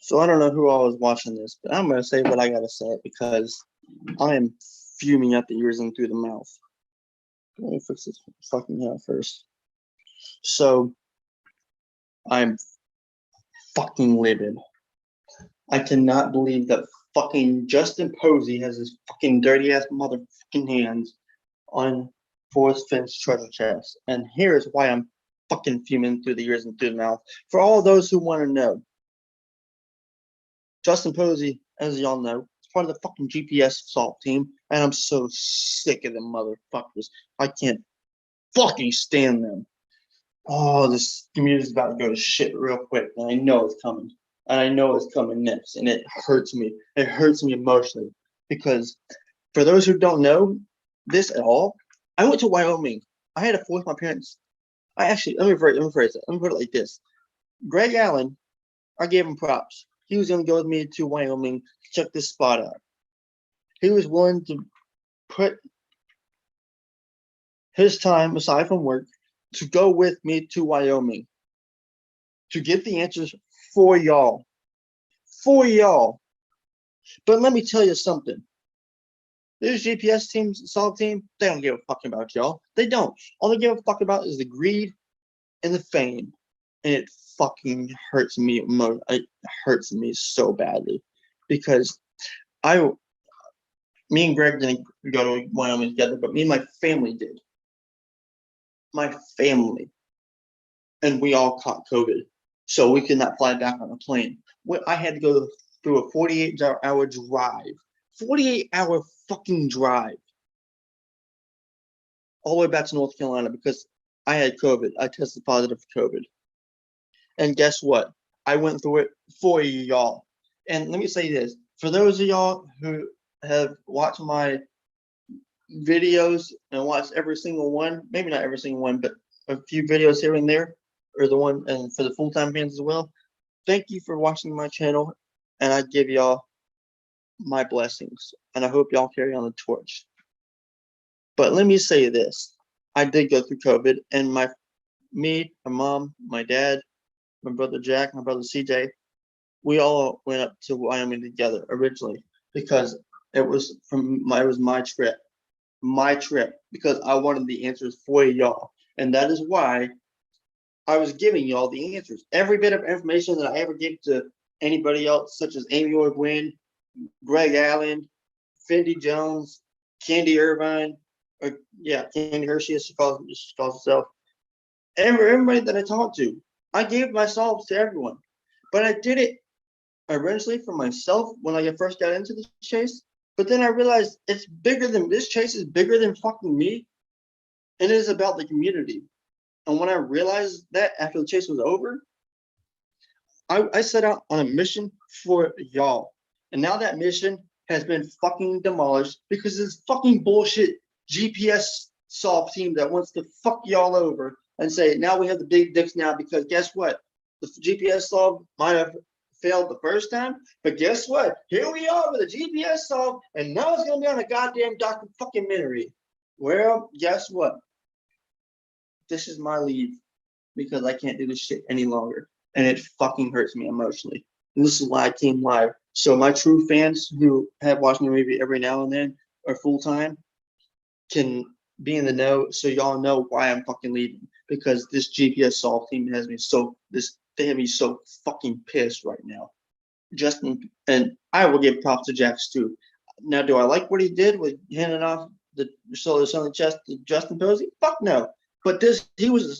So I don't know who all is watching this, but I'm gonna say what I gotta say because I am fuming at the ears and through the mouth. Let me fix this fucking hair first. So I'm fucking livid. I cannot believe that fucking Justin Posey has his fucking dirty ass motherfucking hands on Forrest Finn's treasure chest. And here's why I'm fucking fuming through the ears and through the mouth. For all those who want to know, Justin Posey, as y'all know, is part of the fucking GPS assault team, and I'm so sick of them motherfuckers. I can't fucking stand them. Oh, this community's about to go to shit real quick, and I know it's coming. And I know it's coming next, and it hurts me. It hurts me emotionally because, for those who don't know this at all, I went to Wyoming. I had to force my parents. Let me phrase it. Let me put it like this: Greg Allen, I gave him props. He was going to go with me to Wyoming to check this spot out. He was willing to put his time aside from work to go with me to Wyoming to get the answers for y'all. For y'all. But let me tell you something. This GPS team, assault team, they don't give a fuck about y'all. They don't. All they give a fuck about is the greed and the fame. And it fucking hurts me. It hurts me so badly because me and Greg didn't go to Wyoming together, but me and my family did. My family. And we all caught COVID. So we could not fly back on a plane. I had to go through a 48-hour drive. 48-hour fucking drive. All the way back to North Carolina because I had COVID. I tested positive for COVID. And guess what? I went through it for y'all. And let me say this. For those of y'all who have watched my videos and watched every single one, maybe not every single one, but a few videos here and there, or the one, and for the full-time fans as well, thank you for watching my channel. And I give y'all my blessings. And I hope y'all carry on the torch. But let me say this. I did go through COVID, and me, my mom, my dad, my brother Jack, my brother CJ, we all went up to Wyoming together originally because it was my trip because I wanted the answers for y'all, and that is why I was giving y'all the answers. Every bit of information that I ever gave to anybody else, such as Amy O'Gwynn, Greg Allen, Fendi Jones, Candy Irvine, Candy Hershey, as she calls herself. Everybody that I talked to, I gave myself to everyone, but I did it originally for myself when I first got into this chase. But then I realized this chase is bigger than fucking me, and it is about the community. And when I realized that after the chase was over, I set out on a mission for y'all. And now that mission has been fucking demolished because this fucking bullshit GPS solve team that wants to fuck y'all over and say, now we have the big dicks now because guess what? The GPS solve might have failed the first time, but guess what? Here we are with a GPS solve, and now it's going to be on a goddamn documentary. Well, guess what? This is my leave because I can't do this shit any longer. And it fucking hurts me emotionally. And this is why I came live. So my true fans who have watched me maybe every now and then or full time can be in the know so y'all know why I'm fucking leaving. Because this GPS solve team has me they have me so fucking pissed right now. And I will give props to Jack Stu. Now, do I like what he did with handing off the selling chest to Justin Posey? Fuck no. But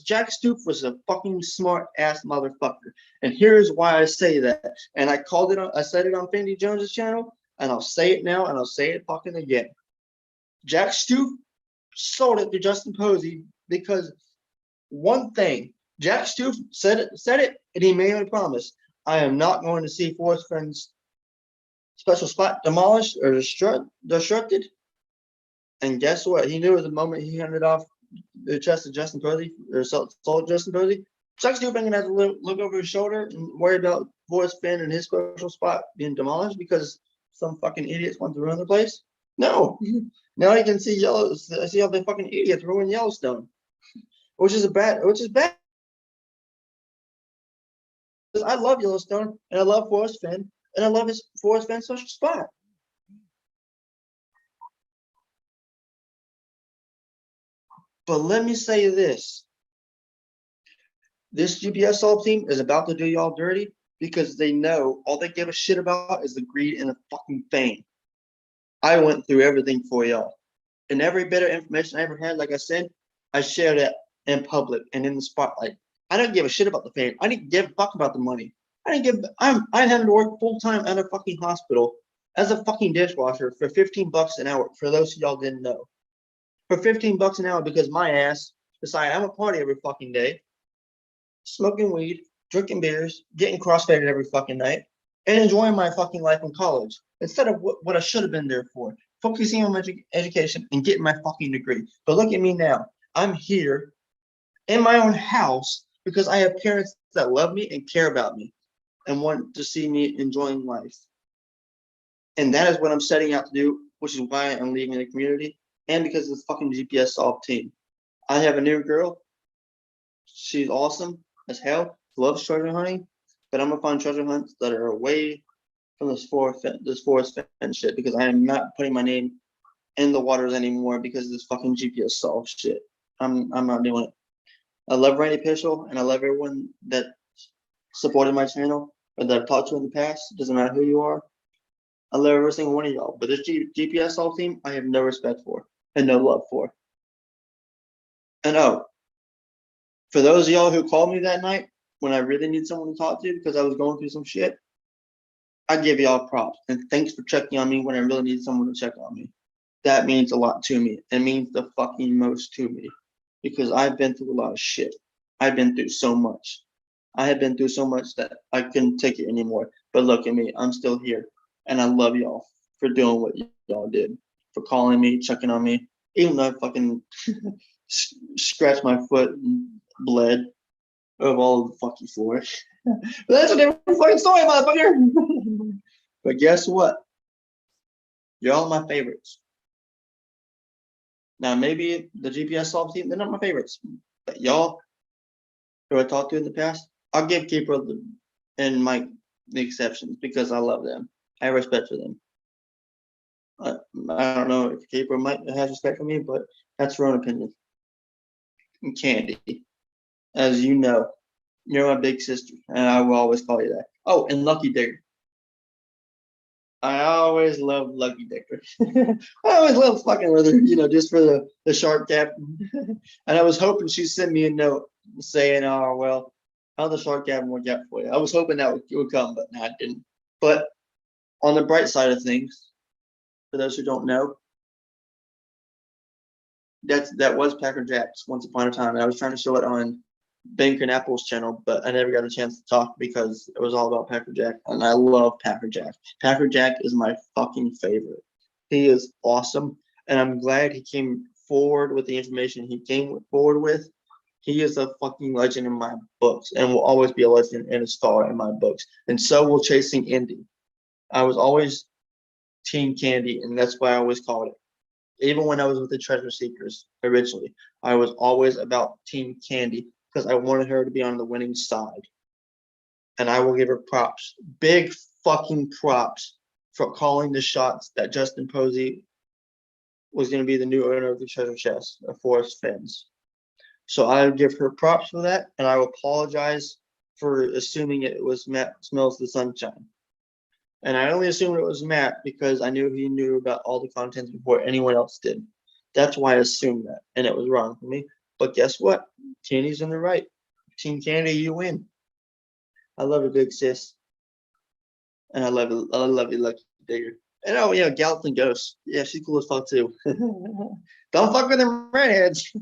Jack Stoop was a fucking smart ass motherfucker. And here's why I say that. And I said it on Fendi Jones's channel, and I'll say it now, and I'll say it fucking again. Jack Stoop sold it to Justin Posey because one thing, Jack Stoop said it, and he made a promise. I am not going to see Forrest Finn's special spot demolished or destructed. And guess what? He knew at the moment he handed off the chest of Justin Posey, or sold Justin Posey, Jack Stoop ain't gonna have to look over his shoulder and worry about Forrest Finn and his special spot being demolished because some fucking idiots want to ruin the place. No, now he can see all the fucking idiots ruin Yellowstone, which is bad. I love Yellowstone and I love Forrest Fenn and I love his Forrest Fenn social spot. But let me say this. This GPS solve team is about to do y'all dirty because they know all they give a shit about is the greed and the fucking fame. I went through everything for y'all. And every bit of information I ever had, like I said, I shared it in public and in the spotlight. I don't give a shit about the fame. I didn't give a fuck about the money. I had to work full time at a fucking hospital as a fucking dishwasher for 15 bucks an hour, for those of y'all didn't know. For 15 bucks an hour because my ass decided I'm a party every fucking day, smoking weed, drinking beers, getting crossfaded every fucking night, and enjoying my fucking life in college instead of what I should have been there for, focusing on my education and getting my fucking degree. But look at me now. I'm here in my own house because I have parents that love me and care about me and want to see me enjoying life. And that is what I'm setting out to do, which is why I'm leaving the community and because of the fucking GPS solve team. I have a new girl. She's awesome as hell, loves treasure hunting, but I'm gonna find treasure hunts that are away from this forest fence shit because I am not putting my name in the waters anymore because of this fucking GPS solve shit. I'm not doing it. I love Randy Pishel and I love everyone that supported my channel or that I've talked to in the past. Doesn't matter who you are. I love every single one of y'all. But this GPS solve team, I have no respect for and no love for. And oh, for those of y'all who called me that night when I really need someone to talk to because I was going through some shit, I give y'all props and thanks for checking on me when I really need someone to check on me. That means a lot to me. It means the fucking most to me because I've been through a lot of shit. I've been through so much. I have been through so much that I couldn't take it anymore. But look at me, I'm still here. And I love y'all for doing what y'all did, for calling me, checking on me, even though I fucking scratched my foot and bled of all of the fucking floor. But that's a different fucking story, motherfucker. But guess what? You're all my favorites. Now, maybe the GPS solve team, they're not my favorites. But y'all who I talked to in the past, I'll give Keeper and Mike the exceptions because I love them. I have respect for them. I don't know if Keeper Mike has respect for me, but that's your own opinion. And Candy, as you know, you're my big sister, and I will always call you that. Oh, and Lucky Digger. I always love Lucky Digger. I always love fucking with her, just for the shark captain. And I was hoping she'd send me a note saying, oh, well, how the shark captain work out for you. I was hoping that would come, but no, it didn't. But on the bright side of things, for those who don't know, that was Packer Jacks once upon a time. And I was trying to show it on Bank and Apple's channel, but I never got a chance to talk because it was all about Packer Jack, and I love Packer Jack. Packer Jack is my fucking favorite. He is awesome, and I'm glad he came forward with the information he came forward with. He is a fucking legend in my books, and will always be a legend and a star in my books. And so will Chasing Indy. I was always Team Candy, and that's why I always called it. Even when I was with the Treasure Seekers originally, I was always about Team Candy because I wanted her to be on the winning side. And I will give her props, big fucking props, for calling the shots that Justin Posey was going to be the new owner of the treasure chest of Forrest Fenn's. So I give her props for that, and I will apologize for assuming it was Matt Smells the Sunshine. And I only assumed it was Matt because I knew he knew about all the contents before anyone else did. That's why I assumed that, and it was wrong for me. But guess what? Candy's in the right. Team Candy, you win. I love you, big sis. And I love you, Lucky Digger. And oh yeah, Gallatin Ghost. Yeah, she's cool as fuck too. Don't fuck with them redheads.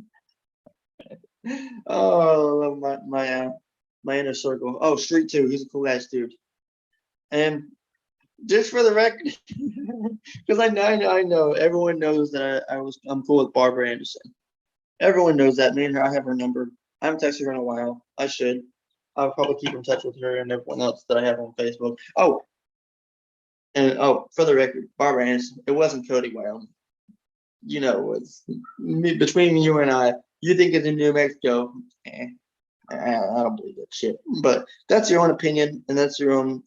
Oh, I love my inner circle. Oh, Street 2, he's a cool ass dude. And just for the record, because I know everyone knows that I'm cool with Barbara Anderson. Everyone knows that. Me and her, I have her number. I haven't texted her in a while. I should. I'll probably keep in touch with her and everyone else that I have on Facebook. Oh, and for the record, Barbara Anderson, it wasn't Cody Wyoming. It's between you and I. You think it's in New Mexico? I don't believe that shit. But that's your own opinion, and that's your own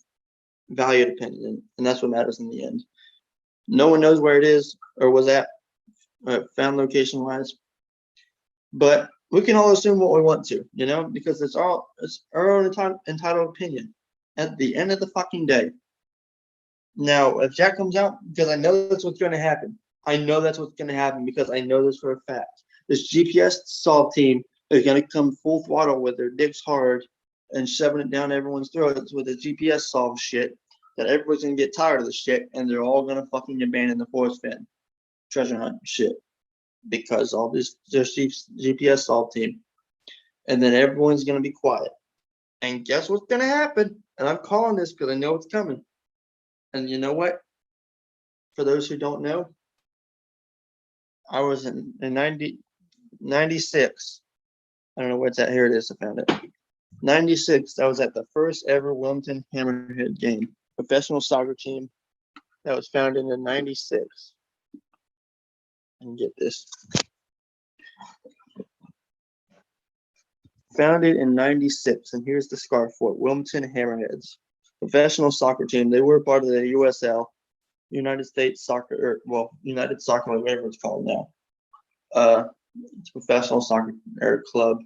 valued opinion, and that's what matters in the end. No one knows where it is or was at, found location wise, but we can all assume what we want to, because it's our own entitled opinion. At the end of the fucking day. Now, if Jack comes out, because I know that's what's going to happen. I know that's what's going to happen because I know this for a fact. This GPS solve team is going to come full throttle with their dicks hard and shoving it down everyone's throats with the GPS solve shit. That everybody's going to get tired of the shit, and they're all going to fucking abandon the force fin treasure hunt shit because all this GPS solve team, and then everyone's going to be quiet. And guess what's going to happen? And I'm calling this because I know it's coming. And you know what? For those who don't know, I was in 96. I don't know where it's at. Here it is. I found it. 96. I was at the first ever Wilmington Hammerhead game, professional soccer team that was founded in 96. And get this. Founded in 96. And here's the scarf for it. Wilmington Hammerheads. Professional soccer team. They were part of the USL, United States Soccer, United Soccer, whatever it's called now. It's professional soccer club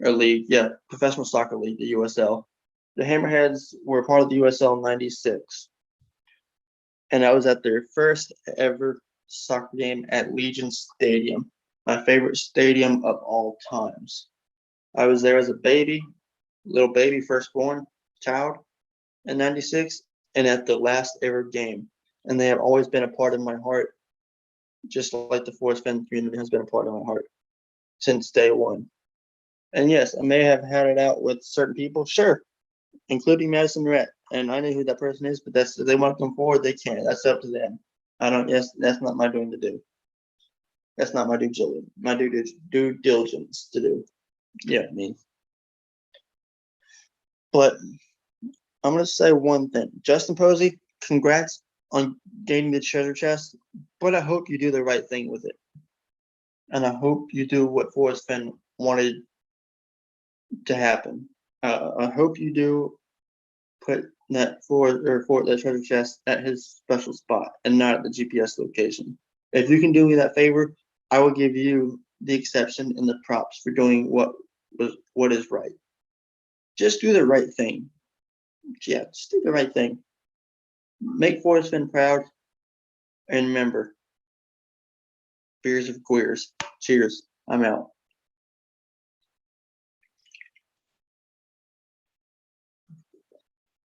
or league. Yeah, professional soccer league, the USL. The Hammerheads were part of the USL in 96. And I was at their first ever soccer game at Legion Stadium, my favorite stadium of all times. I was there as a little baby, firstborn child in 96, and at the last ever game. And they have always been a part of my heart, just like the Force fan community has been a part of my heart since day one. And yes, I may have had it out with certain people, sure, including Madison Rhett. And I know who that person is, but if they want to come forward, they can. That's up to them. That's not my doing to do. That's not my due diligence to do. Yeah, I mean. But I'm going to say one thing. Justin Posey, congrats on gaining the treasure chest, but I hope you do the right thing with it. And I hope you do what Forrest Fenn wanted to happen. I hope you do put that that treasure chest at his special spot and not at the GPS location. If you can do me that favor, I will give you the exception and the props for doing what is right. Just do the right thing. Yeah, just do the right thing. Make Forrest Fenn proud. And remember, beers of queers. Cheers. I'm out.